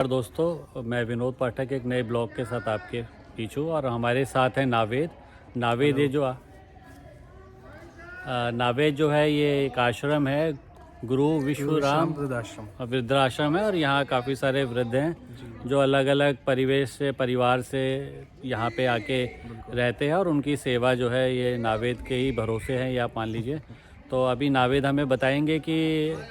दोस्तों, मैं विनोद पाठक एक नए ब्लॉग के साथ आपके बीच हूँ और हमारे साथ है नावेद ये जो नावेद जो है ये एक आश्रम है, गुरु विश्वराम वृद्धाश्रम है और यहाँ काफ़ी सारे वृद्ध हैं जो अलग अलग परिवेश से परिवार से यहाँ पे आके रहते हैं और उनकी सेवा जो है ये नावेद के ही भरोसे हैं, या आप मान लीजिए। तो अभी नावेद हमें बताएंगे कि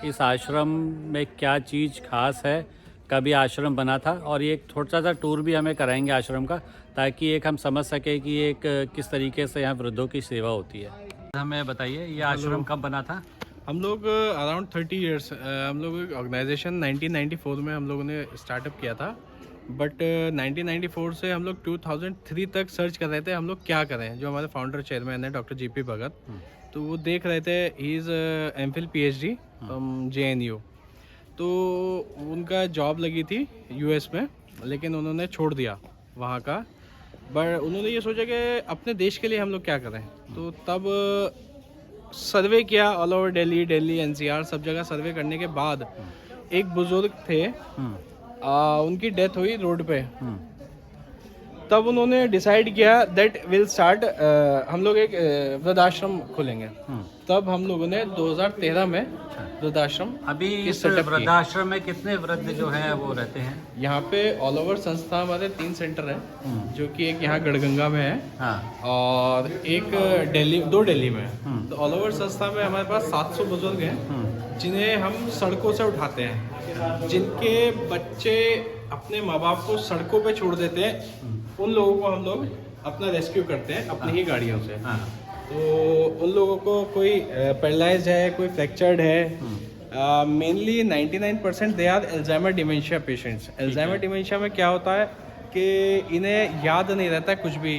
इस आश्रम में क्या चीज़ खास है, कभी आश्रम बना था, और ये एक थोड़ा सा टूर भी हमें कराएंगे आश्रम का, ताकि एक हम समझ सके कि एक किस तरीके से यहाँ वृद्धों की सेवा होती है। हमें बताइए ये आश्रम कब बना था? हम लोग अराउंड 30 इयर्स हम लोग ऑर्गेनाइजेशन 1994 में हम लोगों ने स्टार्टअप किया था, बट 1994 से हम लोग 2003 तक सर्च कर रहे थे हम लोग क्या करें। जो हमारे फाउंडर चेयरमैन है डॉक्टर JP भगत, तो वो देख रहे थे, he is MPhil PhD from JNU। तो उनका जॉब लगी थी US में, लेकिन उन्होंने छोड़ दिया वहाँ का। बट उन्होंने ये सोचा कि अपने देश के लिए हम लोग क्या करें, तो तब सर्वे किया ऑल ओवर दिल्ली NCR सब जगह सर्वे करने के बाद एक बुजुर्ग थे, उनकी डेथ हुई रोड पे। तब उन्होंने डिसाइड किया दैट विल स्टार्ट, हम लोग एक वृद्धाश्रम खोलेंगे। तब हम लोगों ने 2013 में वृद्धाश्रम अभी इस वृद्धाश्रम में कितने वृद्ध जो हैं वो रहते हैं? यहाँ पे ऑल ओवर संस्था हमारे 3 सेंटर हैं, जो कि एक यहाँ गढ़गंगा में है और एक दो दिल्ली में है। तो ऑल ओवर संस्था में हमारे पास 700 बुजुर्ग हैं जिन्हें हम सड़कों से उठाते हैं, जिनके बच्चे अपने माँ बाप को सड़कों पे छोड़ देते हैं, उन लोगों को हम लोग अपना रेस्क्यू करते हैं अपनी ही गाड़ियों से। तो उन लोगों को कोई पैरालाइज है, कोई फ्रैक्चर्ड है, mainly 99% they are Alzheimer dementia patients. Alzheimer dementia में क्या होता है कि इन्हें याद नहीं रहता कुछ भी,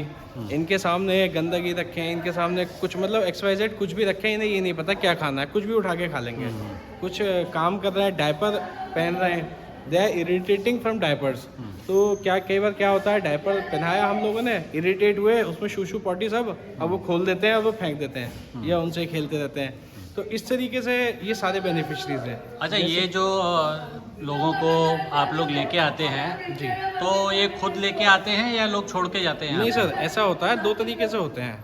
इनके सामने गंदगी रखें, इनके सामने कुछ मतलब XYZ कुछ भी रखें, इन्हें ये नहीं पता क्या खाना है, कुछ भी उठा के खा लेंगे। कुछ काम कर रहे हैं, डायपर पहन रहे हैं, they are irritating from diapers. तो क्या कई बार क्या होता है, डायपर पहनाया हम लोगों ने, इरिटेट हुए, उसमें शूशू पॉटी सब, अब वो खोल देते हैं और वो फेंक देते हैं या उनसे खेलते रहते हैं। तो इस तरीके से ये सारे बेनिफिशरीज हैं। अच्छा, ये जो लोगों को आप लोग लेके आते हैं जी, तो ये खुद लेके आते हैं या लोग छोड़ के जाते हैं? नहीं सर, ऐसा होता है, 2 तरीके से होते हैं।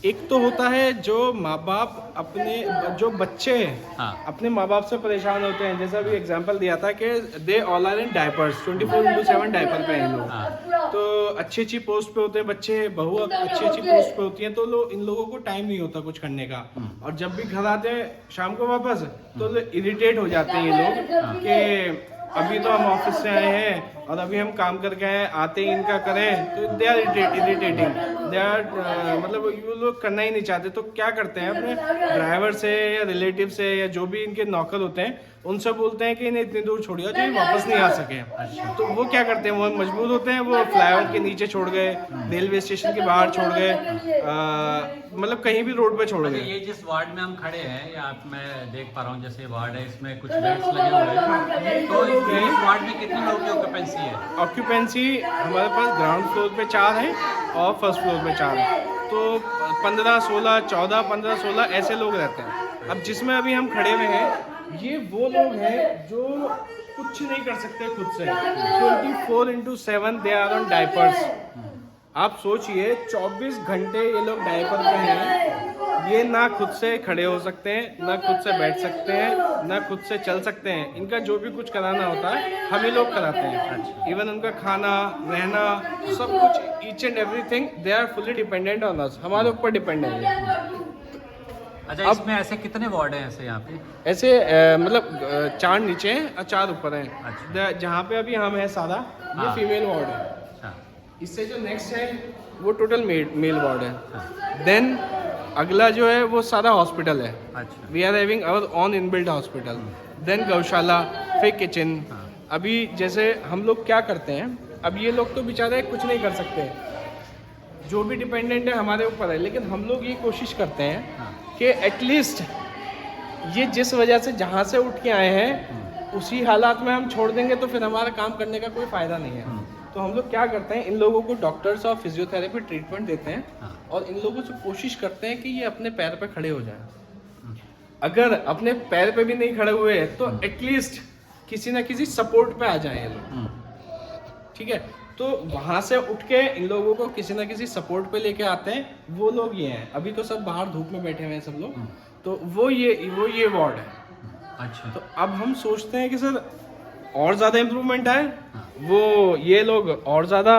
एक तो होता है जो माँ बाप अपने, जो बच्चे अपने माँ बाप से परेशान होते हैं, जैसा भी एग्जांपल दिया था कि they all are in diapers, 24/7 diaper पे हैं लोग। तो अच्छी अच्छी पोस्ट पे होते हैं बच्चे, बहू अच्छी अच्छी पोस्ट पे होती हैं, तो इन लोगों को टाइम नहीं होता कुछ करने का। और जब भी घर आते हैं शाम को वापस, तो इरिटेट हो जाते हैं ये लोग कि अभी तो हम ऑफिस से आए हैं और अभी हम काम करके आए, आते ही इनका करें, तो they are irritating, they are मतलब ये लोग करना ही नहीं चाहते। तो क्या करते हैं, अपने ड्राइवर से या रिलेटिव से या जो भी इनके नौकर होते हैं उनसे बोलते हैं कि इन्हें इतनी दूर छोड़िए जो ये वापस नहीं आ सके। तो वो क्या करते हैं, वो मजबूर होते हैं, वो फ्लाईओवर के नीचे छोड़ गए, रेलवे स्टेशन के बाहर छोड़ गए, मतलब कहीं भी रोड पे छोड़ गए। ये जिस वार्ड में हम खड़े हैं, या मैं देख पा रहा हूँ जैसे वार्ड है, इसमें कुछ बेड्स लगे हुए हैं, तो इस वार्ड में कितने लोगों की ऑक्यूपेंसी है? ऑक्यूपेंसी हमारे पास ग्राउंड फ्लोर पे 4 है और फर्स्ट फ्लोर पे 4 है, तो 15, 16, 14, 15, 16 ऐसे लोग रहते हैं। अब जिसमें अभी हम खड़े हुए हैं, ये वो लोग हैं जो कुछ नहीं कर सकते खुद से, 24/7 दे आर ऑन डायपर्स। आप सोचिए 24 घंटे ये लोग डायपर पे हैं, ये ना खुद से खड़े हो सकते हैं, ना खुद से बैठ सकते हैं, ना खुद से चल सकते हैं। इनका जो भी कुछ कराना होता है हम ही लोग कराते हैं। इवन उनका खाना, रहना, सब कुछ, each and everything, they are fully dependent on us, हमारे ऊपर डिपेंड है। अच्छा, इसमें ऐसे कितने वार्ड हैं ऐसे यहाँ पे? ऐसे मतलब 4 नीचे हैं और 4 ऊपर हैं। अच्छा। जहाँ पे अभी हम हैं सारा, ये फीमेल वार्ड है। अच्छा। इससे जो नेक्स्ट है वो टोटल मेल वार्ड है। देन अगला जो है वो सारा हॉस्पिटल है। अच्छा। We are having our on inbuilt hospital. Then गौशाला, फिर किचन। अभी जैसे हम लोग क्या करते हैं, अब ये लोग तो बेचारे कुछ नहीं कर सकते, जो भी डिपेंडेंट है हमारे ऊपर है, लेकिन हम लोग ये कोशिश करते हैं कि एटलीस्ट ये जिस वजह से जहाँ से उठ के आए हैं उसी हालात में हम छोड़ देंगे तो फिर हमारा काम करने का कोई फ़ायदा नहीं है। तो हम लोग क्या करते हैं, इन लोगों को डॉक्टर्स और फिजियोथेरेपी ट्रीटमेंट देते हैं और इन लोगों से कोशिश करते हैं कि ये अपने पैर पे खड़े हो जाएं। अगर अपने पैर पे भी नहीं खड़े हुए तो एटलीस्ट किसी ना किसी सपोर्ट पे आ जाएं ये लोग। ठीक है। तो वहाँ से उठ के इन लोगों को किसी ना किसी सपोर्ट पे लेके आते हैं, वो लोग ये हैं। अभी तो सब बाहर धूप में बैठे हुए हैं सब लोग, तो वो ये वार्ड है। अच्छा। तो अब हम सोचते हैं कि सर और ज़्यादा इम्प्रूवमेंट आए, वो ये लोग और ज़्यादा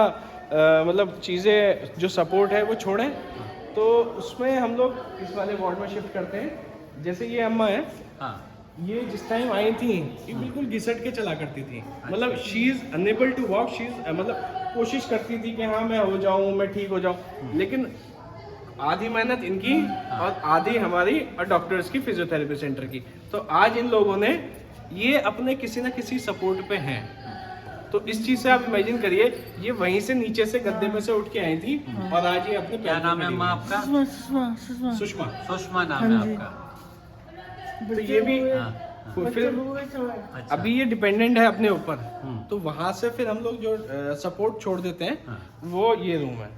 मतलब चीज़ें जो सपोर्ट है वो छोड़ें, तो उसमें हम लोग इस वाले वार्ड में शिफ्ट करते हैं। जैसे ये अम्मा है, हाँ। ये जिस टाइम आई थी ये बिल्कुल घिसट के चला करती थी, मतलब she is unable to walk, she is मतलब कोशिश करती थी कि हाँ मैं हो जाऊँ, मैं ठीक हो जाऊँ, लेकिन आधी मेहनत इनकी और आधी हमारी और डॉक्टर्स की, फिजियोथेरेपी सेंटर की। तो आज इन लोगों ने ये अपने किसी न किसी सपोर्ट पे हैं। तो इस चीज़ से आप इमेजिन करिए, ये वहीं से नीचे से गद्दे में से उठ के आई थी और आज ये अपने क्या नाम है अम्मा आपका? सुषमा। सुषमा नाम है आपका। तो ये भी हाँ। फिर अच्छा। अभी ये डिपेंडेंट है अपने ऊपर, तो वहाँ से फिर हम लोग जो सपोर्ट छोड़ देते हैं, हाँ। वो ये रूम है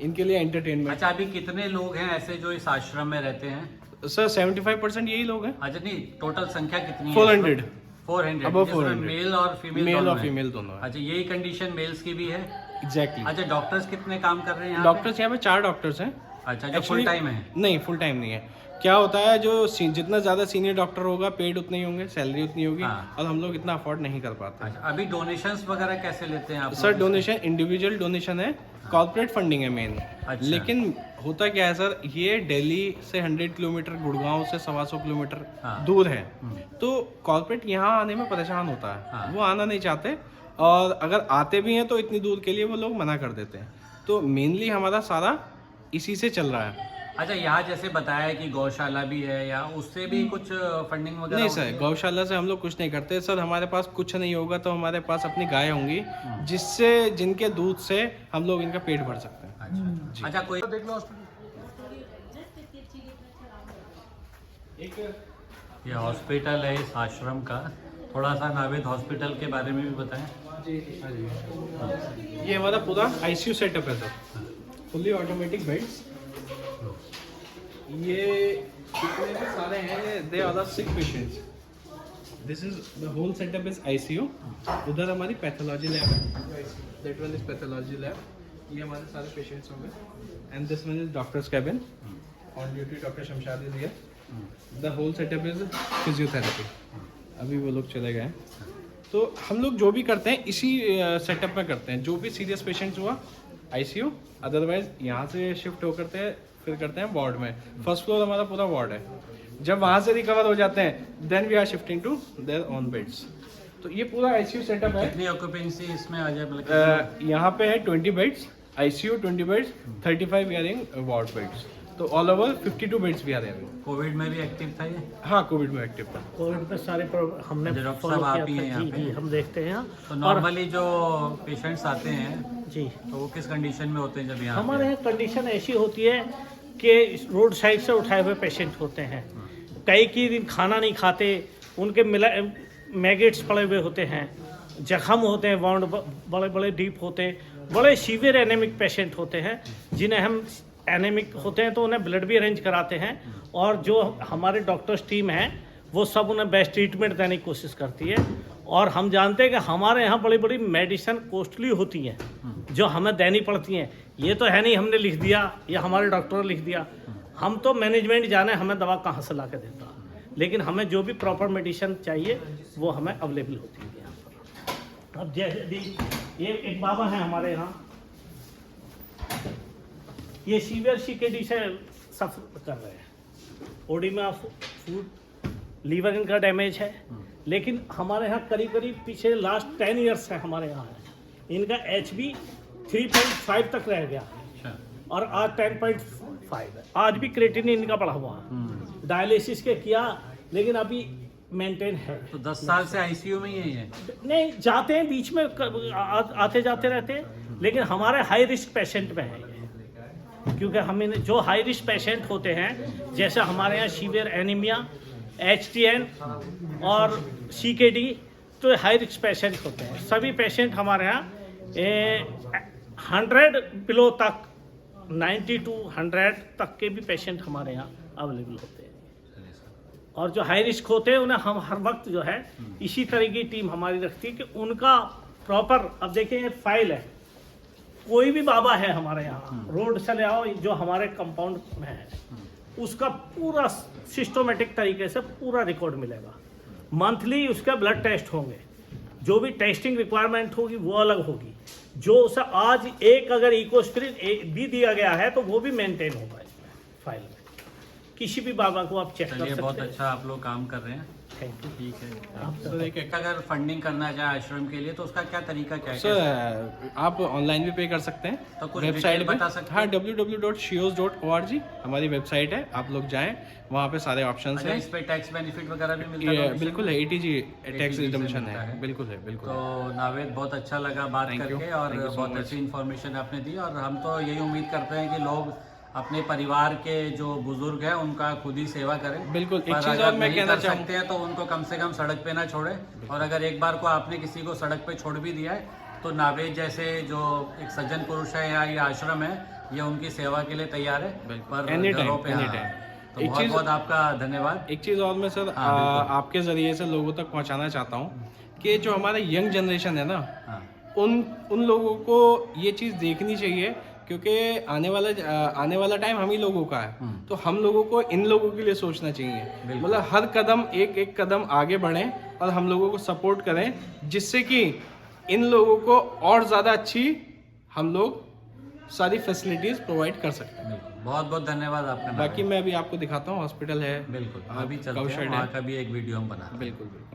इनके लिए एंटरटेनमेंट। अच्छा, अभी कितने लोग हैं ऐसे जो इस आश्रम में रहते हैं? सर 75% यही लोग हैं। अच्छा, नहीं, टोटल संख्या कितनी है? 400 400 Above जिसमें 400। मेल और फीमेल मेल दोनों और हैं? फीमेल दोनों है। अच्छा, यही कंडीशन मेल्स की भी है? एग्जैक्टली। अच्छा, डॉक्टर्स कितने काम कर रहे हैं यहाँ डॉक्टर्स यहाँ पे 4 डॉक्टर्स हैं। पे? अच्छा, जो फुल Actually- टाइम है? नहीं, फुल टाइम नहीं है। क्या होता है, जो जितना ज़्यादा सीनियर डॉक्टर होगा पेड उतने ही होंगे, सैलरी उतनी होगी, हाँ। और हम लोग इतना अफोर्ड नहीं कर पाते। अच्छा, अभी डोनेशंस वगैरह कैसे लेते हैं आप सर लोग? डोनेशन इंडिविजुअल डोनेशन है, कॉर्पोरेट फंडिंग है मेन। अच्छा। लेकिन होता क्या है सर, ये दिल्ली से 100 किलोमीटर, गुड़गांव से 125 किलोमीटर हाँ। दूर है, तो कॉर्पोरेट यहाँ आने में परेशान होता है। हाँ। वो आना नहीं चाहते, और अगर आते भी हैं तो इतनी दूर के लिए वो लोग मना कर देते हैं। तो मेनली हमारा सारा इसी से चल रहा है। अच्छा, यहाँ जैसे बताया कि गौशाला भी है, या उससे भी कुछ फंडिंग वगैरह? नहीं सर, गौशाला से हम लोग कुछ नहीं करते सर। हमारे पास कुछ नहीं होगा तो हमारे पास अपनी गाय होंगी, जिससे जिनके दूध से हम लोग इनका पेट भर सकते हैं। अच्छा। अच्छा, कोई देख लो एक ये हॉस्पिटल है इस आश्रम का, थोड़ा सा नावेद हॉस्पिटल के बारे में भी बताएं। ये हमारा पूरा आईसीयू सेटअप है सर, फुल्ली ऑटोमेटिक बेड्स। ये जितने भी सारे हैं, they are the sick patients. This is the whole setup is ICU. उधर हमारी पैथोलॉजी लैब है, that one is pathology lab. ये हमारे सारे पेशेंट्स होंगे, and this one is doctors cabin. On duty doctor Shamshad is here. The whole setup is physiotherapy. अभी वो लोग चले गए। तो हम लोग जो भी करते हैं इसी सेटअप में करते हैं। जो भी सीरियस पेशेंट्स हुआ आईसीयू, अदरवाइज यहाँ से शिफ्ट होकर फिर करते हैं वार्ड में। फर्स्ट फ्लोर हमारा पूरा वार्ड है। जब वहाँ से रिकवर हो जाते हैं, then we are shifting to their own beds. तो ये पूरा आईसीयू सेटअप है। कितनी ऑक्यूपेंसी इसमें आ जाए? मतलब यहाँ पे है 20 beds ICU, 20 beds, 35 we are in ward beds. तो ऑल ओवर 52 बेड्स भी आ रहे हैं। कोविड में भी एक्टिव था ये? हाँ, कोविड में एक्टिव था। कोविड में सारे हमने अच्छा, डॉक्टर follow साहब आप किया ही हैं था। यहाँ जी पे? जी, हम देखते हैं। तो नॉर्मली जो पेशेंट्स आते हैं जी, तो वो किस कंडीशन में होते हैं जब यहाँ हमारे यहाँ कंडीशन ऐसी होती है कि रोड साइड से उठाए हुए पेशेंट होते हैं, कई की दिन खाना नहीं खाते, उनके मैगेट्स पड़े हुए होते हैं, जख्म होते हैं, वाउंड बड़े बड़े डीप होते हैं, बड़े सीवियर एनेमिक पेशेंट होते हैं, जिन्हें हम एनेमिक होते हैं तो उन्हें ब्लड भी अरेंज कराते हैं, और जो हमारे डॉक्टर्स टीम है वो सब उन्हें बेस्ट ट्रीटमेंट देने की कोशिश करती है। और हम जानते हैं कि हमारे यहाँ बड़ी बड़ी मेडिसिन कॉस्टली होती हैं जो हमें देनी पड़ती हैं। ये तो है नहीं हमने लिख दिया या हमारे डॉक्टर ने लिख दिया, हम तो मैनेजमेंट जाने हमें दवा कहाँ से ला के देता, लेकिन हमें जो भी प्रॉपर मेडिसिन चाहिए वो हमें अवेलेबल होती है यहाँ पर। अब जैसे ये एक बाबा हैं हमारे यहाँ, ये सीवियर सीकेडी से सफर कर रहे हैं, बॉडी में फूड लीवर इनका डैमेज है, लेकिन हमारे यहाँ करीब करीब पीछे लास्ट 10 ईयर्स है हमारे यहाँ है, इनका HB 3.5 तक रह गया है और आज 10.5 है। आज भी क्रेटिनिन इनका बढ़ा हुआ है, डायलिसिस के किया लेकिन अभी मेंटेन है। तो 10 साल से आईसीयू में ही है? नहीं, जाते हैं बीच में आते जाते रहते हैं, लेकिन हमारे हाई रिस्क पेशेंट में है ये, क्योंकि हम जो हाई रिस्क पेशेंट होते हैं, जैसे हमारे यहाँ सीवियर एनीमिया, HTN और CKD, तो हाई रिस्क पेशेंट होते हैं। सभी पेशेंट हमारे यहाँ 100 बिलो तक, 90 to 100 तक के भी पेशेंट हमारे यहाँ अवेलेबल होते हैं। और जो हाई रिस्क होते हैं उन्हें हम हर वक्त जो है इसी तरह की टीम हमारी रखती है कि उनका प्रॉपर। अब देखिए ये फाइल है, कोई भी बाबा है हमारे यहाँ, रोड से ले आओ जो हमारे कंपाउंड में है, उसका पूरा सिस्टमेटिक तरीके से पूरा रिकॉर्ड मिलेगा। मंथली उसका ब्लड टेस्ट होंगे, जो भी टेस्टिंग रिक्वायरमेंट होगी वो अलग होगी। जो उसे आज एक अगर इकोस्पिरिट भी दिया गया है तो वो भी मेंटेन होगा इसमें फाइल में। किसी भी बाबा को आप चेक कर सकते हैं। बहुत अच्छा आप लोग काम कर रहे हैं। Thank you. ठीक है। तो देखिए, अगर फंडिंग करना चाहे आश्रम के लिए तो उसका क्या तरीका क्या है? सर आप ऑनलाइन भी पे कर सकते हैं, तो कुछ वेबसाइट डिटेल बता सकते हैं? हाँ, www.shios.org हमारी वेबसाइट है, आप लोग जाएं, वहाँ पे सारे ऑप्शंस हैं। इस पे टैक्स बेनिफिट वगैरह भी मिलता है? बिल्कुल है, ATG टैक्स से रिडम्पशन मिलता है, बिल्कुल है, बिल्कुल। तो नावेद, बहुत अच्छा लगा बात Thank you. करके और Thank you so बहुत much. अच्छी इन्फॉर्मेशन आपने दी। और हम तो यही उम्मीद करते हैं कि लोग अपने परिवार के जो बुजुर्ग हैं उनका खुद ही सेवा करें। बिल्कुल। एक पर चीज़ अगर और मैं नहीं कहना कर चाहूँ, सकते हैं तो उनको कम से कम सड़क पे ना छोड़े। और अगर एक बार को आपने किसी को सड़क पे छोड़ भी दिया है तो नावेद जैसे जो एक सज्जन पुरुष है या ये आश्रम है, ये उनकी सेवा के लिए तैयार है। पर घरों पे तो बहुत बहुत आपका धन्यवाद। एक चीज़ और मैं सर आपके ज़रिए से लोगों तक पहुंचाना चाहता हूं कि जो हमारा यंग जनरेशन है ना, उन लोगों को ये चीज़ देखनी चाहिए, क्योंकि आने वाला टाइम हम ही लोगों का है। तो हम लोगों को इन लोगों के लिए सोचना चाहिए, मतलब हर कदम एक कदम आगे बढ़ें और हम लोगों को सपोर्ट करें, जिससे कि इन लोगों को और ज़्यादा अच्छी हम लोग सारी फैसिलिटीज़ प्रोवाइड कर सकते हैं। बहुत बहुत धन्यवाद आपका। बाकी मैं अभी आपको दिखाता हूँ, हॉस्पिटल है, बिल्कुल, अभी चलते हैं, वहाँ का भी एक वीडियो हम बना। बिल्कुल बिल्कुल।